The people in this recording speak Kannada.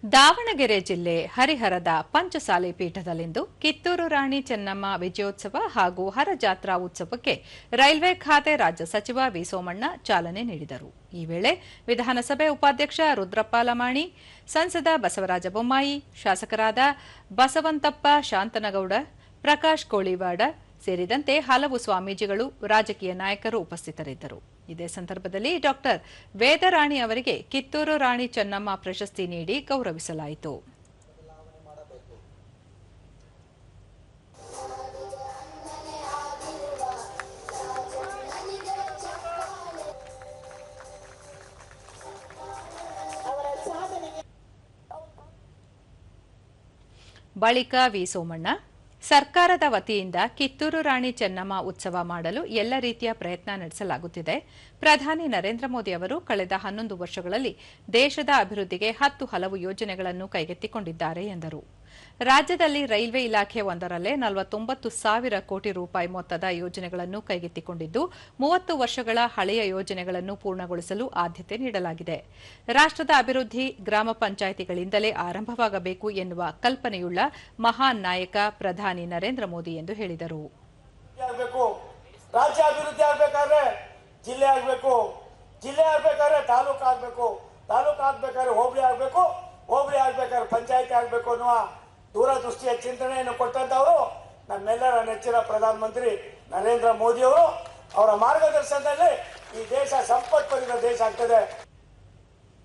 ದಾವಣಗೆರೆ ಜಿಲ್ಲೆ ಹರಿಹರದ ಪಂಚಸಾಲಿ ಪೀಠದಲ್ಲಿಂದು ಕಿತ್ತೂರು ರಾಣಿ ಚೆನ್ನಮ್ಮ ವಿಜಯೋತ್ಸವ ಹಾಗೂ ಹರಜಾತ್ರಾ ಉತ್ಸವಕ್ಕೆ ರೈಲ್ವೆ ಖಾತೆ ರಾಜ್ಯ ಸಚಿವ ವಿ ಸೋಮಣ್ಣ ಚಾಲನೆ ನೀಡಿದರು. ಈ ವೇಳೆ ವಿಧಾನಸಭೆ ಉಪಾಧ್ಯಕ್ಷ ರುದ್ರಪ್ಪ ಲಮಾಣಿ, ಸಂಸದ ಬಸವರಾಜ ಬೊಮ್ಮಾಯಿ, ಶಾಸಕರಾದ ಬಸವಂತಪ್ಪ ಶಾಂತನಗೌಡ, ಪ್ರಕಾಶ್ ಕೋಳಿವಾಡ ಸೇರಿದಂತೆ ಹಲವು ಸ್ವಾಮೀಜಿಗಳು, ರಾಜಕೀಯ ನಾಯಕರು ಉಪಸ್ಥಿತರಿದ್ದರು. ಇದೇ ಸಂದರ್ಭದಲ್ಲಿ ಡಾಕ್ಟರ್ ವೇದರಾಣಿ ಅವರಿಗೆ ಕಿತ್ತೂರು ರಾಣಿ ಚೆನ್ನಮ್ಮ ಪ್ರಶಸ್ತಿ ನೀಡಿ ಗೌರವಿಸಲಾಯಿತು. ಬಳಿಕ ವಿ ಸೋಮಣ್ಣ, ಸರ್ಕಾರದ ವತಿಯಿಂದ ಕಿತ್ತೂರು ರಾಣಿ ಚೆನ್ನಮ್ಮ ಉತ್ಸವ ಮಾಡಲು ಎಲ್ಲ ರೀತಿಯ ಪ್ರಯತ್ನ ನಡೆಸಲಾಗುತ್ತಿದೆ. ಪ್ರಧಾನಿ ನರೇಂದ್ರ ಮೋದಿ ಅವರು ಕಳೆದ 11 ವರ್ಷಗಳಲ್ಲಿ ದೇಶದ ಅಭಿವೃದ್ಧಿಗೆ 10 ಹಲವು ಯೋಜನೆಗಳನ್ನು ಕೈಗೆತ್ತಿಕೊಂಡಿದ್ದಾರೆ ಎಂದರು. ರಾಜ್ಯದಲ್ಲಿ ರೈಲ್ವೆ ಇಲಾಖೆ ಒಂದರಲ್ಲೇ 49,000 ಕೋಟಿ ರೂಪಾಯಿ ಮೊತ್ತದ ಯೋಜನೆಗಳನ್ನು ಕೈಗೆತ್ತಿಕೊಂಡಿದ್ದು 30 ವರ್ಷಗಳ ಹಳೆಯ ಯೋಜನೆಗಳನ್ನು ಪೂರ್ಣಗೊಳಿಸಲು ಆದ್ಯತೆ ನೀಡಲಾಗಿದೆ. ರಾಷ್ಟ್ರದ ಅಭಿವೃದ್ಧಿ ಗ್ರಾಮ ಪಂಚಾಯಿತಿಗಳಿಂದಲೇ ಆರಂಭವಾಗಬೇಕು ಎನ್ನುವ ಕಲ್ಪನೆಯುಳ್ಳ ಮಹಾನ್ ನಾಯಕ ಪ್ರಧಾನಿ ನರೇಂದ್ರ ಮೋದಿ ಎಂದು ಹೇಳಿದರು. ರಾಜ್ಯ ಅಭಿವೃದ್ಧಿ ಆಗಬೇಕಾದ್ರೆ ಜಿಲ್ಲೆ ಆಗಬೇಕು, ಜಿಲ್ಲೆ ಆಗಬೇಕಾದ್ರೆ ತಾಲೂಕು ಆಗಬೇಕು, ತಾಲೂಕು ಆಗಬೇಕಾದ್ರೆ ಹೋಬಳಿ ಆಗಬೇಕು, ಹೋಬಳಿ ಆಗಬೇಕಾದ್ರೆ ಪಂಚಾಯಿತಿ ಆಗಬೇಕು ಅನ್ನುವ ದೂರದೃಷ್ಟಿಯ ಚಿಂತನೆಯನ್ನು ಕೊಟ್ಟಂತವರು ನಮ್ಮೆಲ್ಲರ ನೆಚ್ಚಿನ ಪ್ರಧಾನಮಂತ್ರಿ ನರೇಂದ್ರ ಮೋದಿ ಅವರು. ಅವರ ಮಾರ್ಗದರ್ಶನದಲ್ಲಿ ಈ ದೇಶ ಸಂಪತ್ಭರಿತ ದೇಶ ಆಗ್ತದೆ.